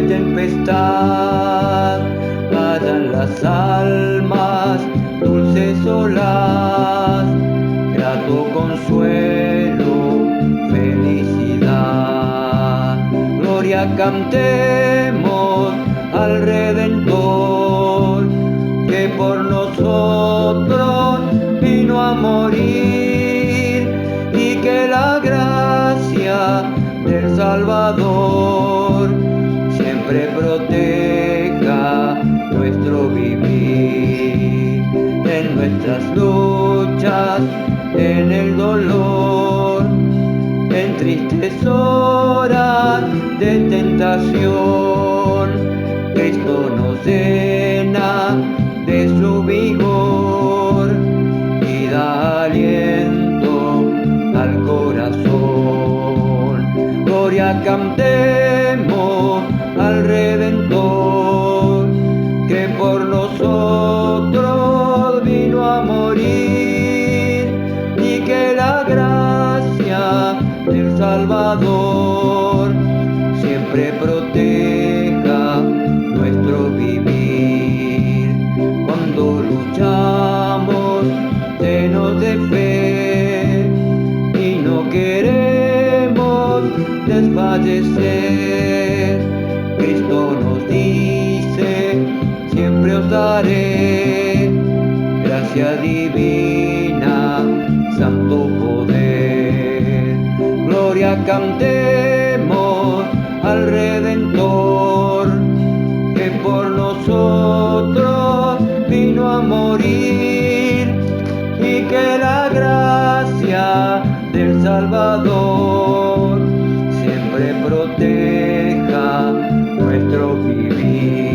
tempestad, vayan las almas, dulces olas, grato consuelo, felicidad. Gloria cantemos al Redentor, que por nosotros vino a morir, y que la gracia del Salvador siempre proteja nuestro vivir, en nuestras luchas, en el dolor, en tristes horas de tentación. Cristo nos llena de su vigor y da aliento al corazón. Gloria cantemos al Redentor, que por nosotros vino a morir, y que la gracia del Salvador siempre proteja nuestro vivir. Cuando luchamos llenos de fe y no queremos desfallecer, Cristo nos dice: siempre os daré gracia divina, santo poder. Gloria cantemos al Redentor, que por nosotros vino a morir, y que la gracia del Salvador siempre proteja nuestro vivir.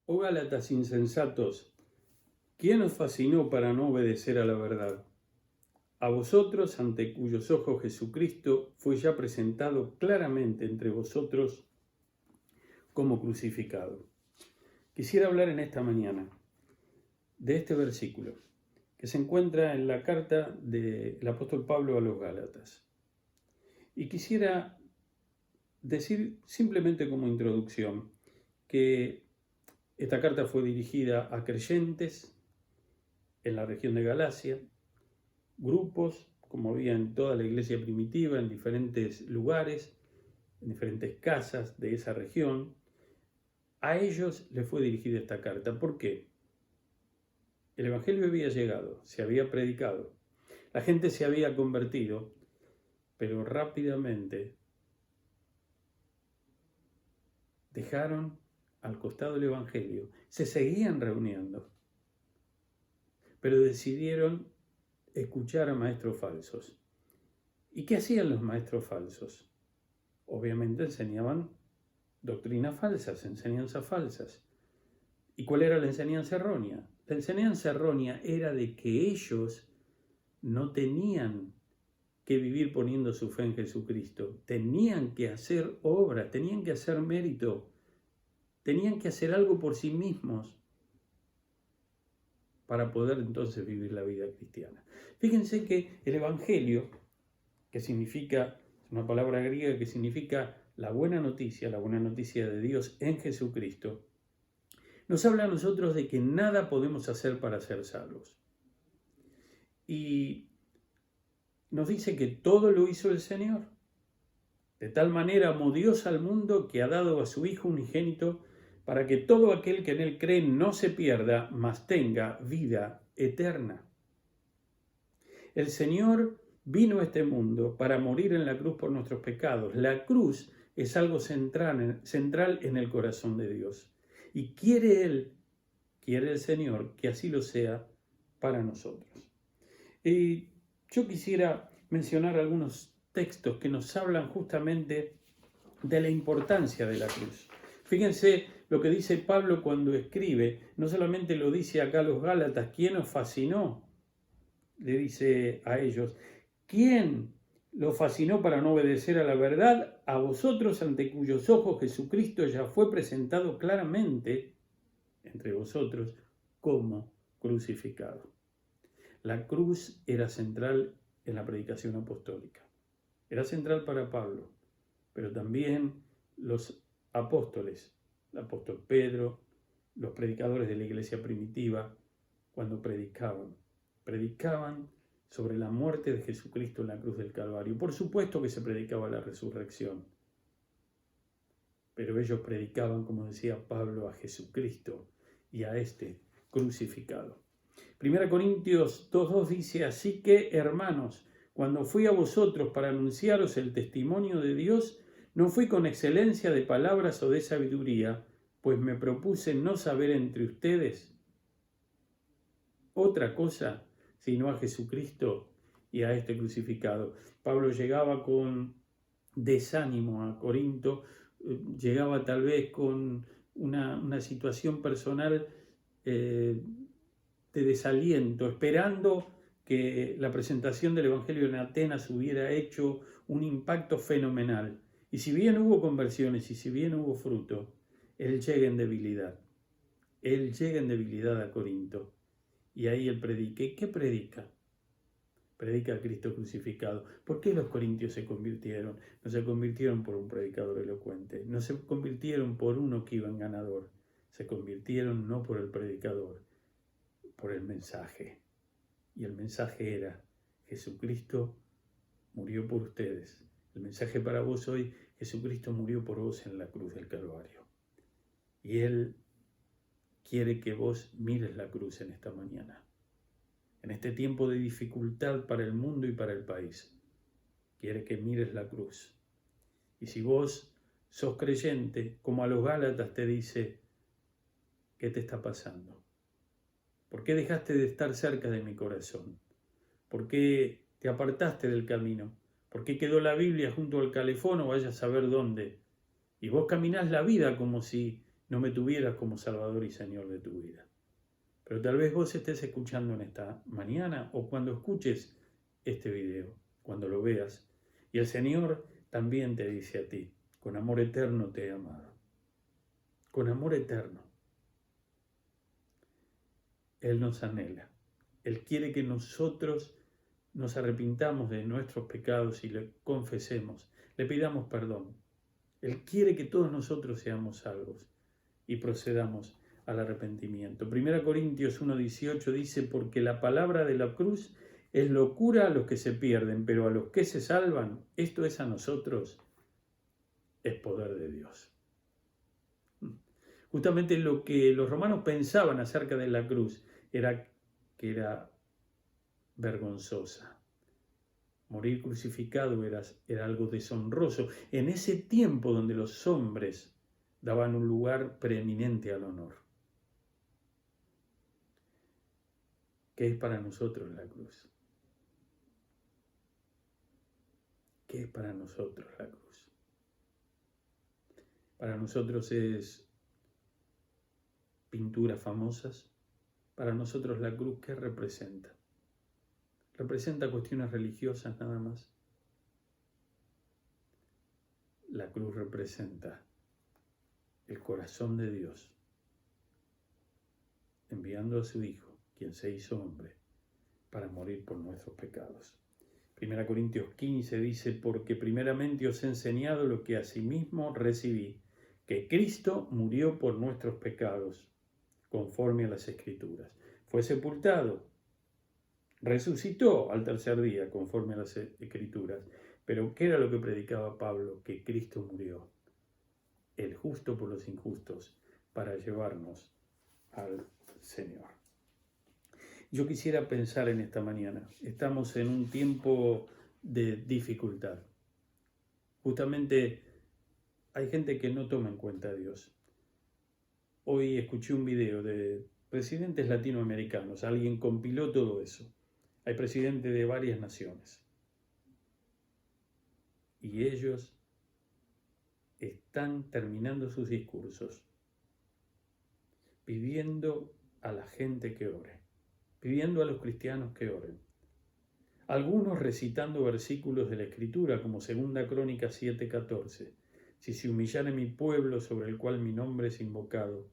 Oh Gálatas insensatos, ¿quién os fascinó para no obedecer a la verdad? A vosotros, ante cuyos ojos Jesucristo fue ya presentado claramente entre vosotros como crucificado. Quisiera hablar en esta mañana de este versículo que se encuentra en la carta del apóstol Pablo a los Gálatas. Y quisiera decir simplemente como introducción que esta carta fue dirigida a creyentes en la región de Galacia, grupos, como había en toda la iglesia primitiva, en diferentes lugares, en diferentes casas de esa región. A ellos les fue dirigida esta carta. ¿Por qué? El Evangelio había llegado, se había predicado, la gente se había convertido, pero rápidamente dejaron al costado el Evangelio, se seguían reuniendo. pero decidieron escuchar a maestros falsos. ¿Y qué hacían los maestros falsos? Obviamente enseñaban doctrinas falsas, enseñanzas falsas. ¿Y cuál era la enseñanza errónea? La enseñanza errónea era de que ellos no tenían que vivir poniendo su fe en Jesucristo. Tenían que hacer obra, tenían que hacer mérito, tenían que hacer algo por sí mismos para poder entonces vivir la vida cristiana. Fíjense que el Evangelio, que significa, es una palabra griega que significa la buena noticia de Dios en Jesucristo, nos habla a nosotros de que nada podemos hacer para ser salvos. Y nos dice que todo lo hizo el Señor. De tal manera amó Dios al mundo que ha dado a su Hijo unigénito para que todo aquel que en Él cree no se pierda, mas tenga vida eterna. El Señor vino a este mundo para morir en la cruz por nuestros pecados. La cruz es algo central en el corazón de Dios. Y quiere el Señor que así lo sea para nosotros. Y yo quisiera mencionar algunos textos que nos hablan justamente de la importancia de la cruz. Fíjense lo que dice Pablo cuando escribe, no solamente lo dice acá a los Gálatas, ¿quién os fascinó? Le dice a ellos, ¿quién los fascinó para no obedecer a la verdad? A vosotros, ante cuyos ojos Jesucristo ya fue presentado claramente entre vosotros como crucificado. La cruz era central en la predicación apostólica. Era central para Pablo, pero también los apóstoles, el apóstol Pedro, los predicadores de la iglesia primitiva, cuando predicaban sobre la muerte de Jesucristo en la cruz del Calvario. Por supuesto que se predicaba la resurrección, pero ellos predicaban, como decía Pablo, a Jesucristo y a este crucificado. 1 Corintios 2:2 dice, así que, hermanos, cuando fui a vosotros para anunciaros el testimonio de Dios, no fui con excelencia de palabras o de sabiduría, pues me propuse no saber entre ustedes otra cosa sino a Jesucristo y a este crucificado. Pablo llegaba con desánimo a Corinto, llegaba tal vez con una situación personal de desaliento, esperando que la presentación del Evangelio en Atenas hubiera hecho un impacto fenomenal. Y si bien hubo conversiones y si bien hubo fruto, él llega en debilidad. Él llega en debilidad a Corinto. Y ahí él predica. ¿Y qué predica? Predica a Cristo crucificado. ¿Por qué los corintios se convirtieron? No se convirtieron por un predicador elocuente. No se convirtieron por uno que iba en ganador. Se convirtieron no por el predicador, por el mensaje. Y el mensaje era, Jesucristo murió por ustedes. El mensaje para vos hoy, Jesucristo murió por vos en la cruz del Calvario. Y Él quiere que vos mires la cruz en esta mañana. En este tiempo de dificultad para el mundo y para el país. Quiere que mires la cruz. Y si vos sos creyente, como a los Gálatas te dice, ¿qué te está pasando? ¿Por qué dejaste de estar cerca de mi corazón? ¿Por qué te apartaste del camino? ¿Por qué quedó la Biblia junto al calefón o vaya a saber dónde? Y vos caminás la vida como si no me tuvieras como Salvador y Señor de tu vida. Pero tal vez vos estés escuchando en esta mañana o cuando escuches este video, cuando lo veas. Y el Señor también te dice a ti, con amor eterno te he amado. Con amor eterno. Él nos anhela. Él quiere que nosotros nos arrepintamos de nuestros pecados y le confesemos, le pidamos perdón. Él quiere que todos nosotros seamos salvos y procedamos al arrepentimiento. 1 Corintios 1:18 dice, porque la palabra de la cruz es locura a los que se pierden, pero a los que se salvan, esto es a nosotros, es poder de Dios. Justamente lo que los romanos pensaban acerca de la cruz era que era vergonzosa. Morir crucificado era algo deshonroso en ese tiempo donde los hombres daban un lugar preeminente al honor. ¿Qué es para nosotros la cruz? ¿Qué es para nosotros la cruz? Para nosotros es pinturas famosas. Para nosotros la cruz, ¿qué representa? ¿Representa cuestiones religiosas nada más? La cruz representa el corazón de Dios enviando a su Hijo, quien se hizo hombre, para morir por nuestros pecados. 1 Corintios 15 dice, porque primeramente os he enseñado lo que asimismo recibí, que Cristo murió por nuestros pecados, conforme a las Escrituras. Fue sepultado, resucitó al tercer día, conforme a las Escrituras. Pero ¿qué era lo que predicaba Pablo? Que Cristo murió, el justo por los injustos, para llevarnos al Señor. Yo quisiera pensar en esta mañana. Estamos en un tiempo de dificultad. Justamente hay gente que no toma en cuenta a Dios. Hoy escuché un video de presidentes latinoamericanos. Alguien compiló todo eso. Hay presidentes de varias naciones. Y ellos están terminando sus discursos pidiendo a la gente que ore, pidiendo a los cristianos que oren. Algunos recitando versículos de la Escritura, como 2 Crónicas 7:14. Si se humillare mi pueblo sobre el cual mi nombre es invocado,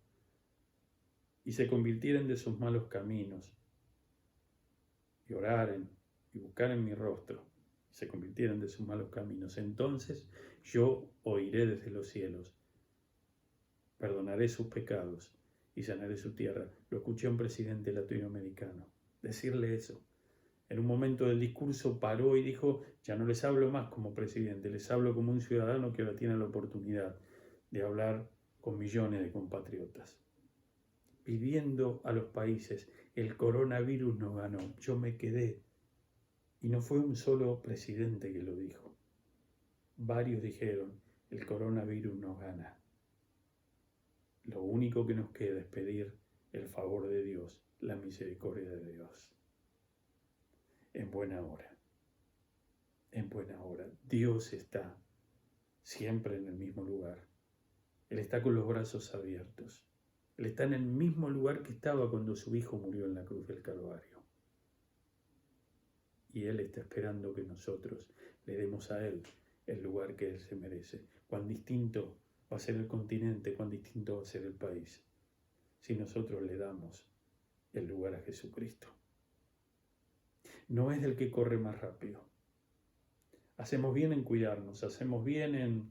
y se convirtieren de sus malos caminos, y oraren, y buscaren mi rostro, y se convirtieren de sus malos caminos, entonces yo oiré desde los cielos, perdonaré sus pecados, y sanaré su tierra. Lo escuché a un presidente latinoamericano decirle eso. En un momento del discurso paró y dijo, ya no les hablo más como presidente, les hablo como un ciudadano que ahora tiene la oportunidad de hablar con millones de compatriotas. Pidiendo a los países, el coronavirus no ganó, yo me quedé. Y no fue un solo presidente que lo dijo. Varios dijeron, el coronavirus no gana. Lo único que nos queda es pedir el favor de Dios, la misericordia de Dios. En buena hora. En buena hora. Dios está siempre en el mismo lugar. Él está con los brazos abiertos. Él está en el mismo lugar que estaba cuando su Hijo murió en la cruz del Calvario. Y Él está esperando que nosotros le demos a Él el lugar que Él se merece. Cuán distinto va a ser el continente, cuán distinto va a ser el país, si nosotros le damos el lugar a Jesucristo. No es del que corre más rápido. Hacemos bien en cuidarnos, hacemos bien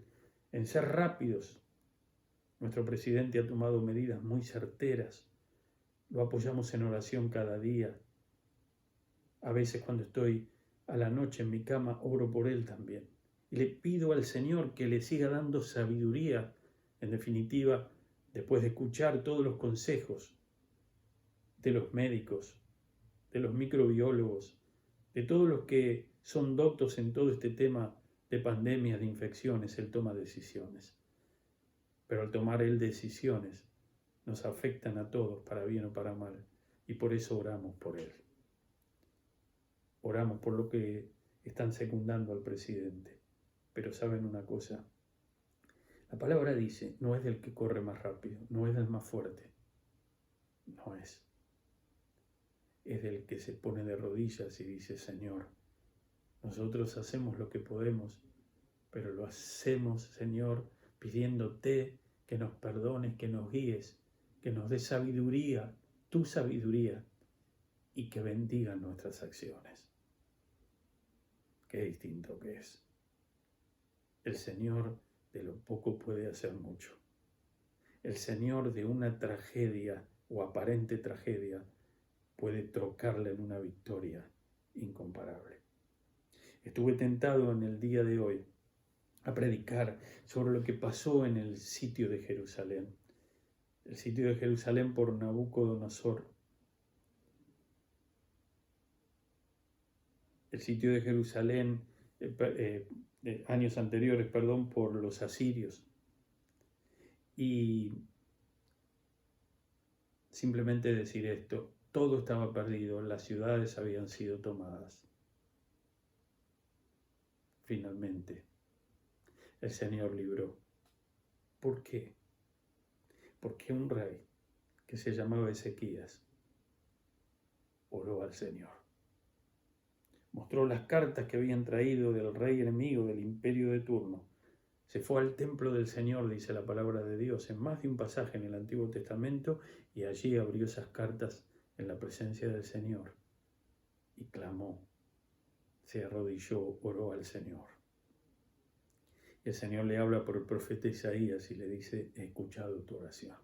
en ser rápidos. Nuestro presidente ha tomado medidas muy certeras. Lo apoyamos en oración cada día. A veces cuando estoy a la noche en mi cama, oro por él también. Y le pido al Señor que le siga dando sabiduría, en definitiva, después de escuchar todos los consejos de los médicos, de los microbiólogos, de todos los que son doctos en todo este tema de pandemias, de infecciones. Él toma decisiones. Pero al tomar él decisiones, nos afectan a todos, para bien o para mal, y por eso oramos por él. Oramos por lo que están secundando al presidente. Pero ¿saben una cosa? La palabra dice, no es del que corre más rápido, no es del más fuerte. No es. Es del que se pone de rodillas y dice, Señor, nosotros hacemos lo que podemos, pero lo hacemos, Señor, pidiéndote que nos perdones, que nos guíes, que nos des sabiduría, tu sabiduría, y que bendiga nuestras acciones. Qué distinto que es. El Señor de lo poco puede hacer mucho. El Señor de una tragedia o aparente tragedia puede trocarla en una victoria incomparable. Estuve tentado en el día de hoy a predicar sobre lo que pasó en el sitio de Jerusalén. El sitio de Jerusalén por Nabucodonosor. El sitio de Jerusalén años anteriores, por los asirios. Y simplemente decir esto, todo estaba perdido, las ciudades habían sido tomadas. Finalmente, el Señor libró. ¿Por qué? Porque un rey que se llamaba Ezequías oró al Señor. Mostró las cartas que habían traído del rey enemigo del imperio de turno. Se fue al templo del Señor, dice la palabra de Dios, en más de un pasaje en el Antiguo Testamento, y allí abrió esas cartas en la presencia del Señor y clamó, se arrodilló, oró al Señor. Y el Señor le habla por el profeta Isaías y le dice, he escuchado tu oración.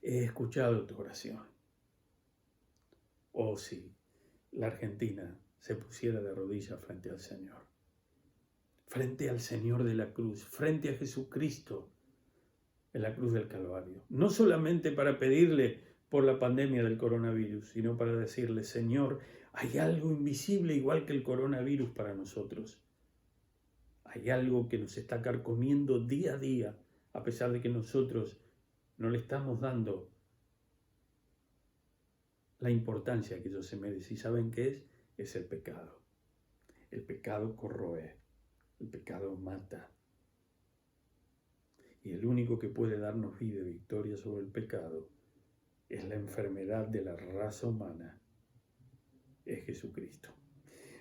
He escuchado tu oración. Oh sí, la Argentina se pusiera de rodillas frente al Señor. Frente al Señor de la cruz, frente a Jesucristo en la cruz del Calvario. No solamente para pedirle por la pandemia del coronavirus, sino para decirle, Señor, hay algo invisible igual que el coronavirus para nosotros. Hay algo que nos está carcomiendo día a día, a pesar de que nosotros no le estamos dando la importancia que ellos se merecen. ¿Y saben qué es? Es el pecado. El pecado corroe, el pecado mata. Y el único que puede darnos vida y victoria sobre el pecado es la enfermedad de la raza humana, es Jesucristo.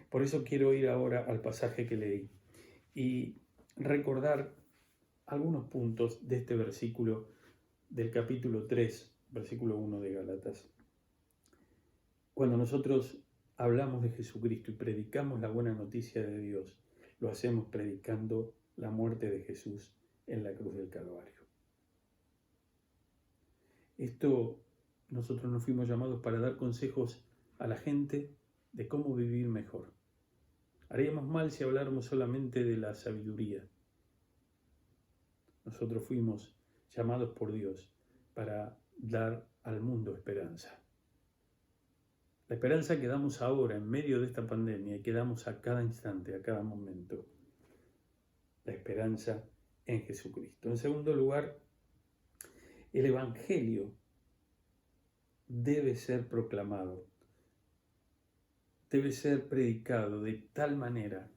Por eso quiero ir ahora al pasaje que leí y recordar algunos puntos de este versículo del capítulo 3, versículo 1 de Gálatas. Cuando nosotros hablamos de Jesucristo y predicamos la buena noticia de Dios, lo hacemos predicando la muerte de Jesús en la cruz del Calvario. Esto nosotros nos fuimos llamados para dar consejos a la gente de cómo vivir mejor. Haríamos mal si habláramos solamente de la sabiduría. Nosotros fuimos llamados por Dios para dar al mundo esperanza. La esperanza que damos ahora en medio de esta pandemia y que damos a cada instante, a cada momento. La esperanza en Jesucristo. En segundo lugar, el Evangelio debe ser proclamado, debe ser predicado de tal manera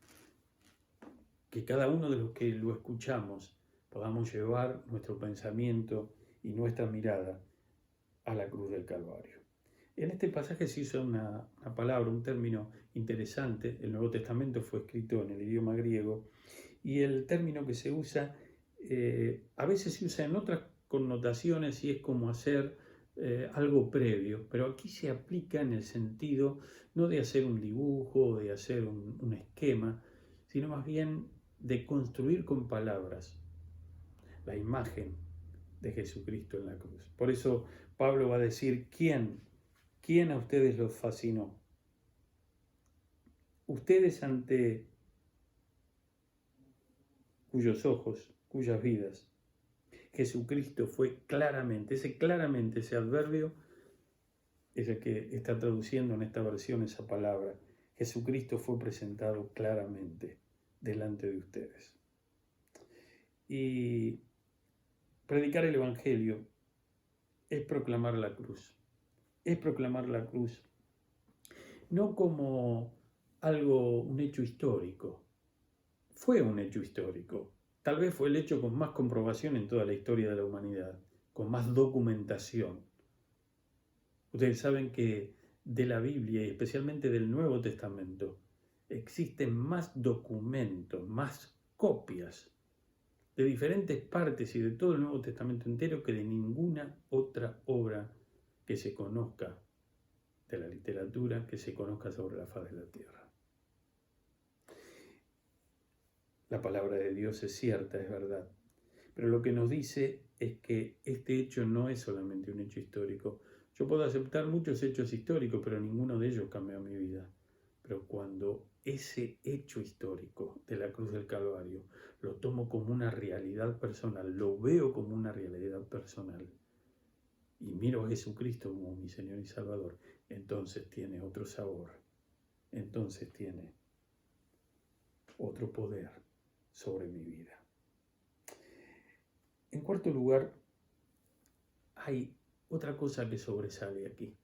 que cada uno de los que lo escuchamos podamos llevar nuestro pensamiento y nuestra mirada a la cruz del Calvario. En este pasaje se usa una palabra, un término interesante. El Nuevo Testamento fue escrito en el idioma griego y el término que se usa a veces se usa en otras connotaciones y es como hacer algo previo, pero aquí se aplica en el sentido no de hacer un dibujo o de hacer un esquema, sino más bien de construir con palabras la imagen de Jesucristo en la cruz. Por eso Pablo va a decir, ¿quién a ustedes los fascinó? Ustedes ante cuyos ojos, cuyas vidas, Jesucristo fue claramente, ese adverbio es el que está traduciendo en esta versión esa palabra. Jesucristo fue presentado claramente delante de ustedes. Y predicar el Evangelio es proclamar la cruz. Es proclamar la cruz no como algo, un hecho histórico. Fue un hecho histórico. Tal vez fue el hecho con más comprobación en toda la historia de la humanidad, con más documentación. Ustedes saben que de la Biblia y especialmente del Nuevo Testamento existen más documentos, más copias de diferentes partes y de todo el Nuevo Testamento entero que de ninguna otra obra que se conozca de la literatura, que se conozca sobre la faz de la tierra. La palabra de Dios es cierta, es verdad, pero lo que nos dice es que este hecho no es solamente un hecho histórico. Yo puedo aceptar muchos hechos históricos, pero ninguno de ellos cambió mi vida. Pero cuando ese hecho histórico de la cruz del Calvario lo tomo como una realidad personal, lo veo como una realidad personal, y miro a Jesucristo como mi Señor y Salvador, entonces tiene otro sabor, entonces tiene otro poder sobre mi vida. En cuarto lugar, hay otra cosa que sobresale aquí.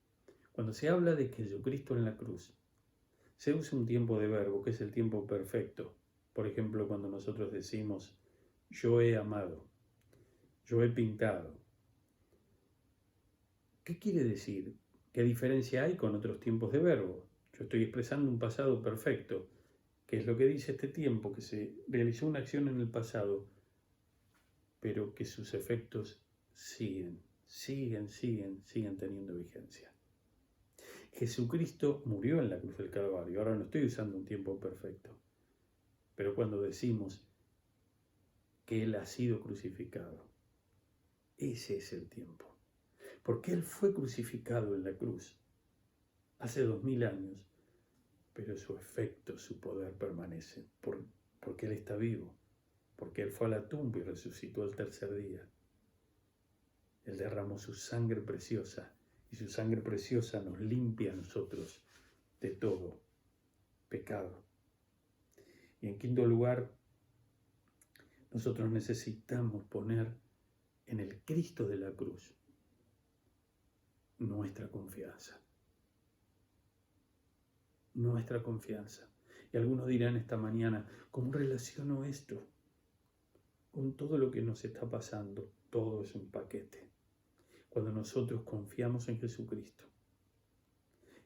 Cuando se habla de Jesucristo en la cruz, se usa un tiempo de verbo, que es el tiempo perfecto. Por ejemplo, cuando nosotros decimos, yo he amado, yo he pintado. ¿Qué quiere decir? ¿Qué diferencia hay con otros tiempos de verbo? Yo estoy expresando un pasado perfecto, que es lo que dice este tiempo, que se realizó una acción en el pasado, pero que sus efectos siguen teniendo vigencia. Jesucristo murió en la cruz del Calvario. Ahora no estoy usando un tiempo perfecto, pero cuando decimos que Él ha sido crucificado, ese es el tiempo. Porque Él fue crucificado en la cruz hace 2000 años, pero su efecto, su poder permanece, porque Él está vivo, porque Él fue a la tumba y resucitó al tercer día. Él derramó su sangre preciosa, y su sangre preciosa nos limpia a nosotros de todo pecado. Y en quinto lugar, nosotros necesitamos poner en el Cristo de la cruz nuestra confianza. Nuestra confianza. Y algunos dirán esta mañana, ¿cómo relaciono esto con todo lo que nos está pasando? Todo es un paquete. Cuando nosotros confiamos en Jesucristo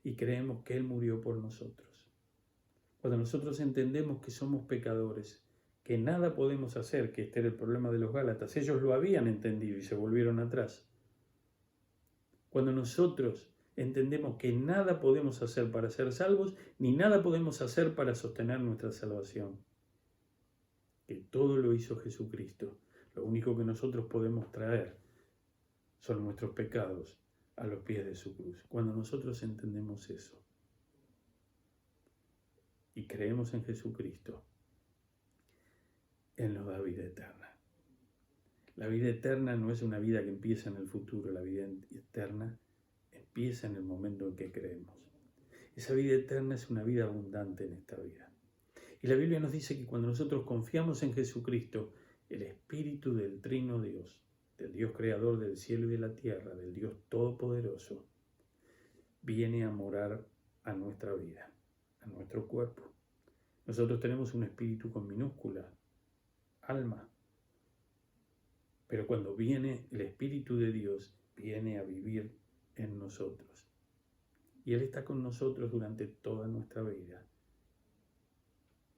y creemos que Él murió por nosotros, cuando nosotros entendemos que somos pecadores, que nada podemos hacer, que este era el problema de los Gálatas, ellos lo habían entendido y se volvieron atrás. Cuando nosotros entendemos que nada podemos hacer para ser salvos, ni nada podemos hacer para sostener nuestra salvación, que todo lo hizo Jesucristo, lo único que nosotros podemos traer son nuestros pecados a los pies de su cruz. Cuando nosotros entendemos eso y creemos en Jesucristo, Él nos da vida eterna. La vida eterna no es una vida que empieza en el futuro, la vida eterna empieza en el momento en que creemos. Esa vida eterna es una vida abundante en esta vida. Y la Biblia nos dice que cuando nosotros confiamos en Jesucristo, el Espíritu del Trino Dios, del Dios creador del cielo y de la tierra, del Dios todopoderoso, viene a morar a nuestra vida, a nuestro cuerpo. Nosotros tenemos un espíritu con minúscula, alma. Pero cuando viene el Espíritu de Dios, viene a vivir en nosotros. Y Él está con nosotros durante toda nuestra vida.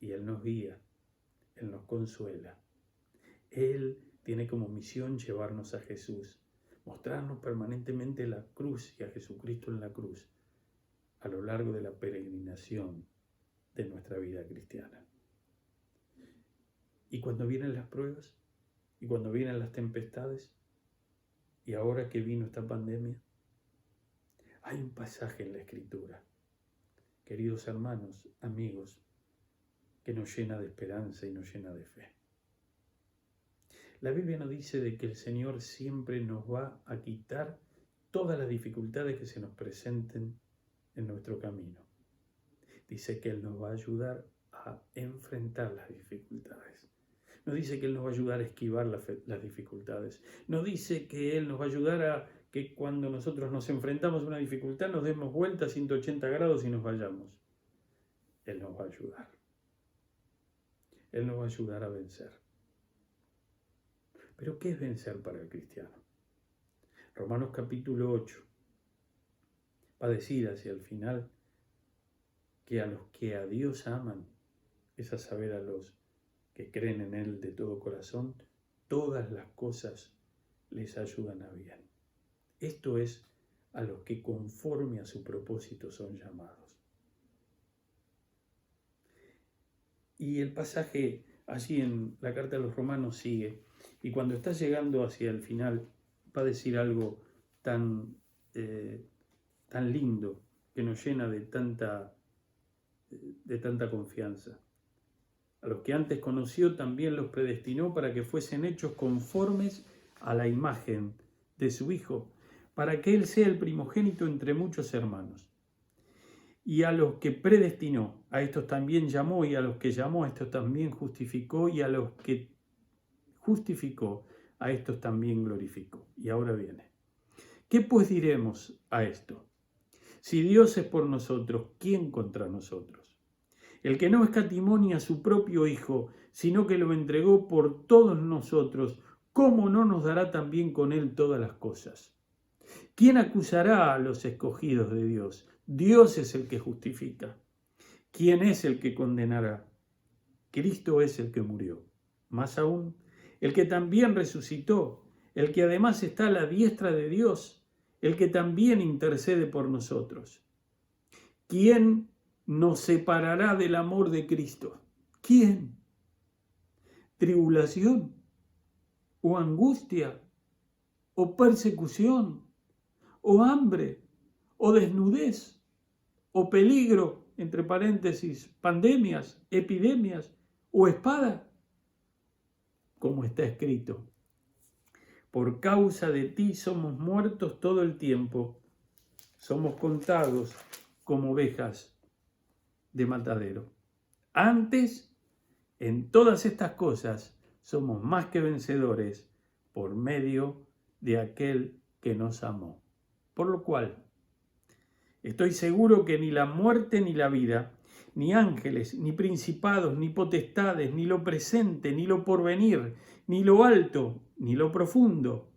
Y Él nos guía, Él nos consuela. Él tiene como misión llevarnos a Jesús, mostrarnos permanentemente la cruz y a Jesucristo en la cruz a lo largo de la peregrinación de nuestra vida cristiana. Y cuando vienen las pruebas, y cuando vienen las tempestades, y ahora que vino esta pandemia, hay un pasaje en la Escritura, queridos hermanos, amigos, que nos llena de esperanza y nos llena de fe. La Biblia nos dice de que el Señor siempre nos va a quitar todas las dificultades que se nos presenten en nuestro camino. Dice que Él nos va a ayudar a enfrentar las dificultades. Nos dice que Él nos va a ayudar a esquivar las dificultades. Nos dice que Él nos va a ayudar a que cuando nosotros nos enfrentamos a una dificultad nos demos vuelta a 180 grados y nos vayamos. Él nos va a ayudar. Él nos va a ayudar a vencer. Pero ¿qué es vencer para el cristiano? Romanos capítulo 8 va a decir hacia el final que a los que a Dios aman, es a saber a los que creen en Él de todo corazón, todas las cosas les ayudan a bien. Esto es a los que conforme a su propósito son llamados. Y el pasaje allí en la carta a los Romanos sigue. Y cuando está llegando hacia el final, va a decir algo tan lindo, que nos llena de tanta confianza. A los que antes conoció también los predestinó para que fuesen hechos conformes a la imagen de su Hijo, para que Él sea el primogénito entre muchos hermanos. Y a los que predestinó, a estos también llamó, y a los que llamó, a estos también justificó, y a los que justificó, a estos también glorificó. Y ahora viene. ¿Qué pues diremos a esto? Si Dios es por nosotros, ¿quién contra nosotros? El que no escatimó ni a su propio Hijo, sino que lo entregó por todos nosotros, ¿cómo no nos dará también con él todas las cosas? ¿Quién acusará a los escogidos de Dios? Dios es el que justifica. ¿Quién es el que condenará? Cristo es el que murió. Más aún, el que también resucitó, el que además está a la diestra de Dios, el que también intercede por nosotros. ¿Quién nos separará del amor de Cristo? ¿Quién? ¿Tribulación? ¿O angustia? ¿O persecución? ¿O hambre? ¿O desnudez? ¿O peligro? Entre paréntesis, pandemias, epidemias, o espada, como está escrito. Por causa de ti somos muertos todo el tiempo, somos contados como ovejas de matadero. Antes, en todas estas cosas, somos más que vencedores por medio de aquel que nos amó. Por lo cual, estoy seguro que ni la muerte ni la vida, ni ángeles, ni principados, ni potestades, ni lo presente, ni lo porvenir, ni lo alto, ni lo profundo,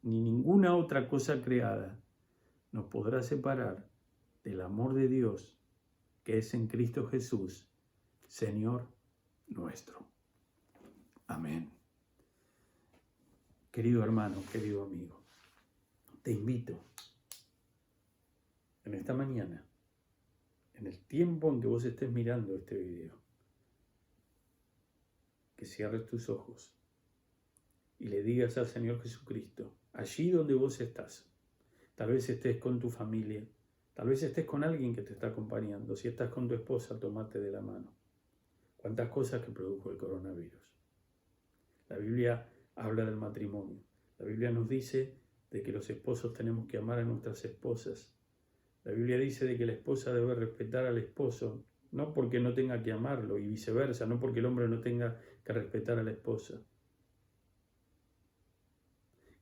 ni ninguna otra cosa creada nos podrá separar del amor de Dios que es en Cristo Jesús, Señor nuestro. Amén. Querido hermano, querido amigo, te invito en esta mañana, en el tiempo en que vos estés mirando este video, que cierres tus ojos y le digas al Señor Jesucristo, allí donde vos estás, tal vez estés con tu familia, tal vez estés con alguien que te está acompañando, si estás con tu esposa, tomate de la mano. Cuántas cosas que produjo el coronavirus. La Biblia habla del matrimonio, la Biblia nos dice de que los esposos tenemos que amar a nuestras esposas. La Biblia dice de que la esposa debe respetar al esposo, no porque no tenga que amarlo y viceversa, no porque el hombre no tenga que respetar a la esposa.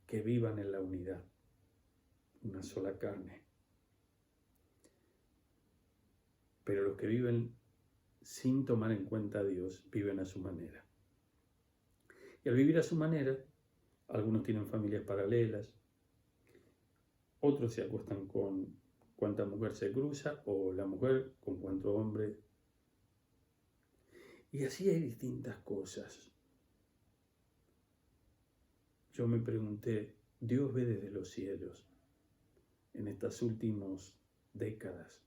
Que vivan en la unidad, una sola carne. Pero los que viven sin tomar en cuenta a Dios, viven a su manera. Y al vivir a su manera, algunos tienen familias paralelas, otros se acuestan con cuánta mujer se cruza, o la mujer con cuánto hombre. Y así hay distintas cosas. Yo me pregunté, Dios ve desde los cielos, en estas últimas décadas,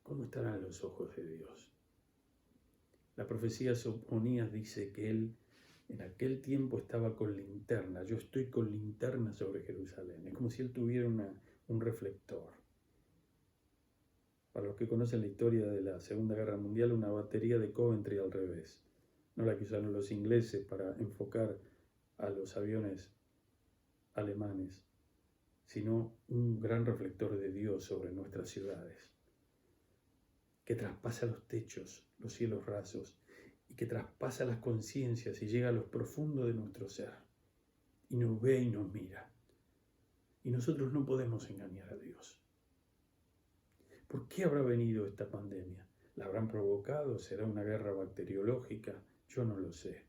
¿cómo estarán los ojos de Dios? La profecía Sofonías dice que él en aquel tiempo estaba con linterna. Yo estoy con linterna sobre Jerusalén. Es como si él tuviera un reflector. Para los que conocen la historia de la Segunda Guerra Mundial, una batería de Coventry al revés. No la que usaron los ingleses para enfocar a los aviones alemanes, sino un gran reflector de Dios sobre nuestras ciudades, que traspasa los techos, los cielos rasos, y que traspasa las conciencias y llega a lo profundo de nuestro ser, y nos ve y nos mira. Y nosotros no podemos engañar a Dios. ¿Por qué habrá venido esta pandemia? ¿La habrán provocado? ¿Será una guerra bacteriológica? Yo no lo sé.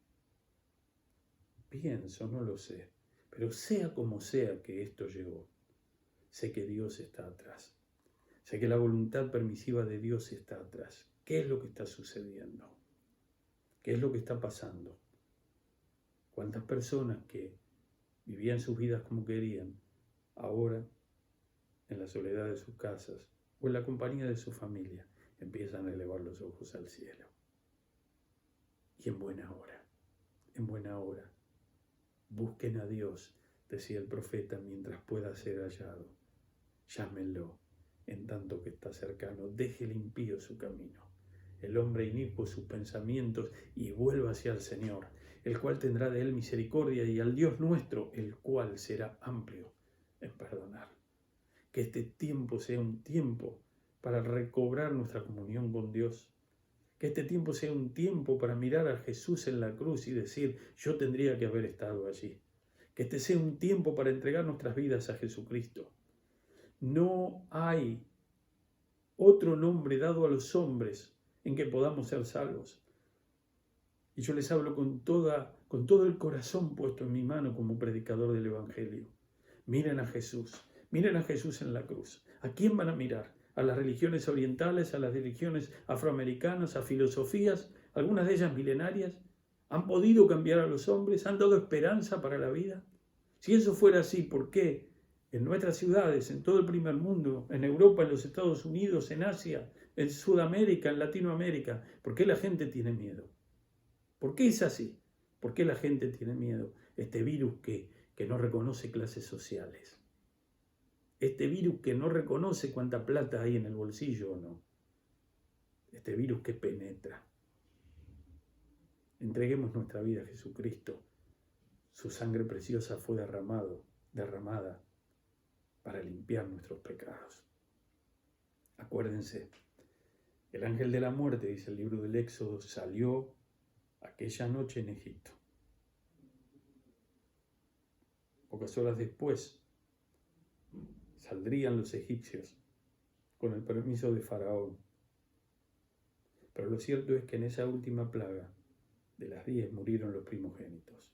Pienso, no lo sé. Pero sea como sea que esto llegó, sé que Dios está atrás. Sé que la voluntad permisiva de Dios está atrás. ¿Qué es lo que está sucediendo? ¿Qué es lo que está pasando? ¿Cuántas personas que vivían sus vidas como querían, ahora, en la soledad de sus casas o en la compañía de su familia, empiezan a elevar los ojos al cielo? Y en buena hora, busquen a Dios, decía el profeta, mientras pueda ser hallado. Llámenlo, en tanto que está cercano. Deje el impío su camino, el hombre inicuo sus pensamientos, y vuelva hacia el Señor, el cual tendrá de él misericordia, y al Dios nuestro, el cual será amplio en perdonar. Que este tiempo sea un tiempo para recobrar nuestra comunión con Dios. Que este tiempo sea un tiempo para mirar a Jesús en la cruz y decir, yo tendría que haber estado allí. Que Que este sea un tiempo para entregar nuestras vidas a Jesucristo. No hay otro nombre dado a los hombres en que podamos ser salvos. Y yo les hablo con todo el corazón puesto en mi mano como predicador del Evangelio. Miren a Jesús en la cruz. ¿A quién van a mirar? ¿A las religiones orientales, a las religiones afroamericanas, a filosofías, algunas de ellas milenarias? ¿Han podido cambiar a los hombres? ¿Han dado esperanza para la vida? Si eso fuera así, ¿por qué en nuestras ciudades, en todo el primer mundo, en Europa, en los Estados Unidos, en Asia, en Sudamérica, en Latinoamérica, por qué la gente tiene miedo? ¿Por qué es así? ¿Por qué la gente tiene miedo? Este virus que no reconoce clases sociales. Este virus que no reconoce cuánta plata hay en el bolsillo o no. Este virus que penetra. Entreguemos nuestra vida a Jesucristo. Su sangre preciosa fue derramada para limpiar nuestros pecados. Acuérdense, el ángel de la muerte, dice el libro del Éxodo, salió aquella noche en Egipto. Pocas horas después saldrían los egipcios con el permiso de Faraón. Pero lo cierto es que en esa última plaga de las 10 murieron los primogénitos.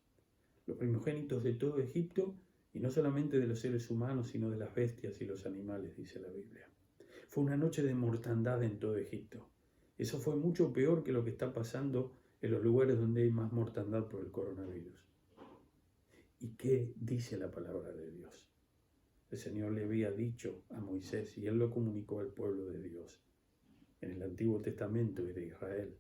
Los primogénitos de todo Egipto, y no solamente de los seres humanos, sino de las bestias y los animales, dice la Biblia. Fue una noche de mortandad en todo Egipto. Eso fue mucho peor que lo que está pasando en los lugares donde hay más mortandad por el coronavirus. ¿Y qué dice la palabra de Dios? El Señor le había dicho a Moisés, y él lo comunicó al pueblo de Dios, en el Antiguo Testamento y de Israel.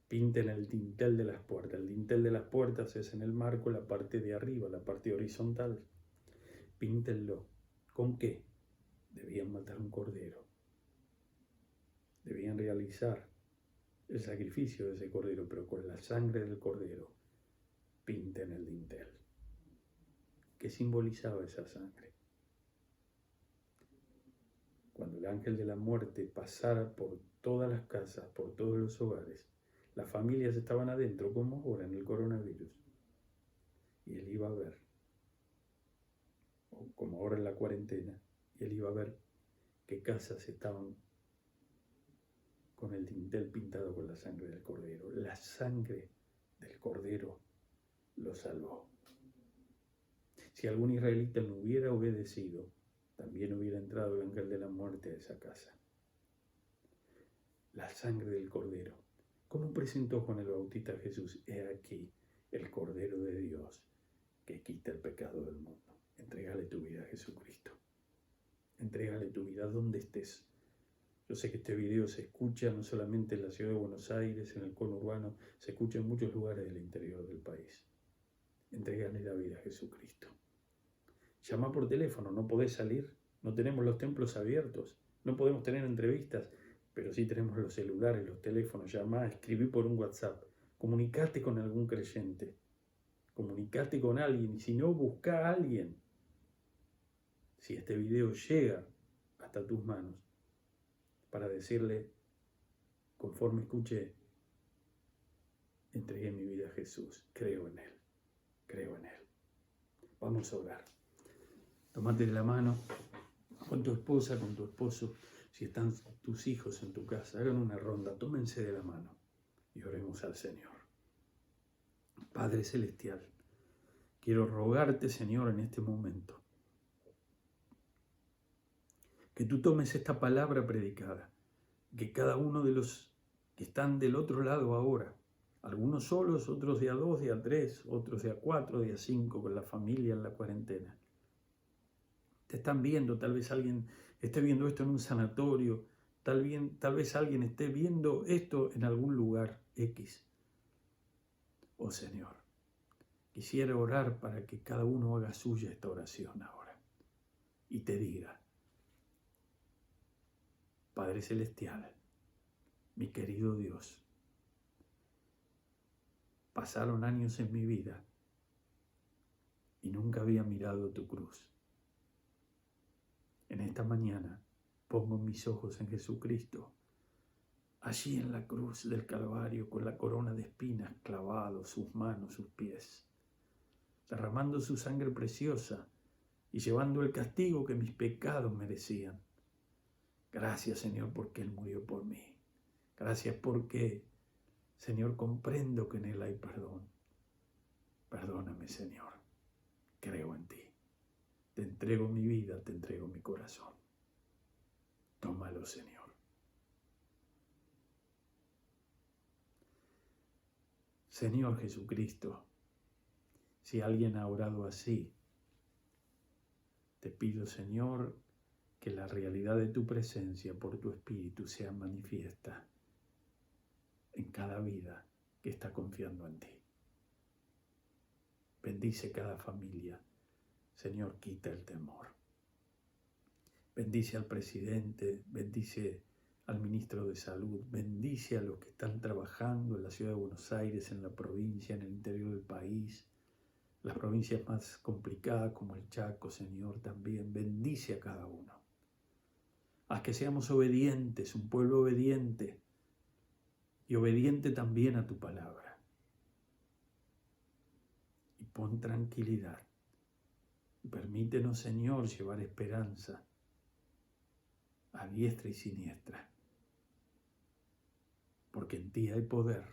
Pinten el dintel de las puertas. El dintel de las puertas es en el marco la parte de arriba, la parte horizontal. Píntenlo. ¿Con qué? Debían matar un cordero. Debían realizar el sacrificio de ese cordero, pero con la sangre del cordero pinten el dintel. ¿Qué simbolizaba esa sangre? Cuando el ángel de la muerte pasara por todas las casas, por todos los hogares, las familias estaban adentro, como ahora en el coronavirus, y él iba a ver, o como ahora en la cuarentena, y él iba a ver qué casas estaban con el dintel pintado con la sangre del cordero. La sangre del cordero lo salvó. Si algún israelita no hubiera obedecido, también hubiera entrado el ángel de la muerte a esa casa. La sangre del cordero. ¿Cómo presentó Juan el Bautista a Jesús? He aquí el Cordero de Dios que quita el pecado del mundo. Entrégale tu vida a Jesucristo. Entrégale tu vida donde estés. Yo sé que este video se escucha no solamente en la ciudad de Buenos Aires, en el conurbano, se escucha en muchos lugares del interior del país. Entrégale la vida a Jesucristo. Llama por teléfono, no podés salir, no tenemos los templos abiertos, no podemos tener entrevistas, pero sí tenemos los celulares, los teléfonos. Llama, escribí por un WhatsApp, comunicate con algún creyente, comunicate con alguien, y si no, busca a alguien. Si este video llega hasta tus manos, para decirle, conforme escuché, entregué mi vida a Jesús, creo en Él, creo en Él. Vamos a orar. Tómate de la mano con tu esposa, con tu esposo. Si están tus hijos en tu casa, hagan una ronda, tómense de la mano y oremos al Señor. Padre Celestial, quiero rogarte, Señor, en este momento, que tú tomes esta palabra predicada, que cada uno de los que están del otro lado ahora, algunos solos, otros de a 2, de a 3, otros de a 4, de a 5, con la familia en la cuarentena, te están viendo. Tal vez alguien esté viendo esto en un sanatorio, tal vez alguien esté viendo esto en algún lugar X. Oh Señor, quisiera orar para que cada uno haga suya esta oración ahora y te diga, Padre Celestial, mi querido Dios, pasaron años en mi vida y nunca había mirado tu cruz. En esta mañana pongo mis ojos en Jesucristo, allí en la cruz del Calvario, con la corona de espinas clavado, sus manos, sus pies. derramando su sangre preciosa y llevando el castigo que mis pecados merecían. Gracias, Señor, porque Él murió por mí. Gracias porque, Señor, comprendo que en Él hay perdón. Perdóname, Señor. Creo en ti. Te entrego mi vida, te entrego mi corazón. Tómalo, Señor. Señor Jesucristo, si alguien ha orado así, te pido, Señor, que la realidad de tu presencia por tu Espíritu sea manifiesta en cada vida que está confiando en ti. Bendice cada familia. Señor, quita el temor. Bendice al presidente, bendice al ministro de Salud, bendice a los que están trabajando en la ciudad de Buenos Aires, en la provincia, en el interior del país, las provincias más complicadas como el Chaco, Señor, también. Bendice a cada uno. Haz que seamos obedientes, un pueblo obediente, y obediente también a tu palabra. Y pon tranquilidad. Y permítenos, Señor, llevar esperanza a diestra y siniestra. Porque en ti hay poder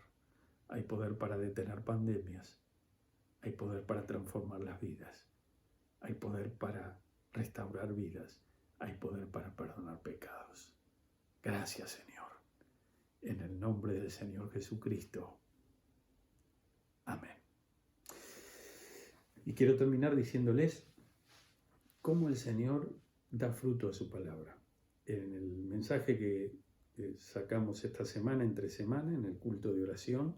para detener pandemias, hay poder para transformar las vidas, hay poder para restaurar vidas, hay poder para perdonar pecados. Gracias, Señor. En el nombre del Señor Jesucristo. Amén. Y quiero terminar diciéndoles cómo el Señor da fruto a su palabra. En el mensaje que sacamos esta semana, entre semana, en el culto de oración,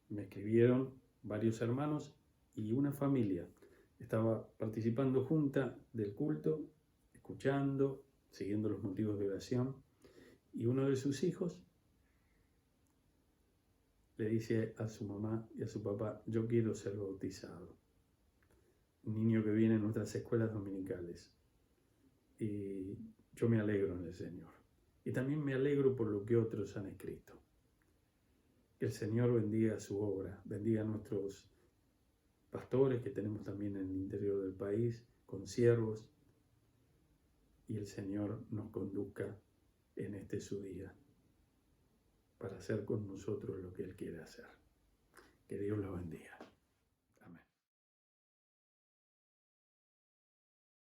me escribieron varios hermanos y una familia. Estaba participando junta del culto, escuchando, siguiendo los motivos de oración, y uno de sus hijos le dice a su mamá y a su papá: yo quiero ser bautizado. Un niño que viene en nuestras escuelas dominicales. Y yo me alegro en el Señor. Y también me alegro por lo que otros han escrito. Que el Señor bendiga su obra, bendiga a nuestros pastores que tenemos también en el interior del país, consiervos, y el Señor nos conduzca en este su día para hacer con nosotros lo que Él quiere hacer. Que Dios los bendiga.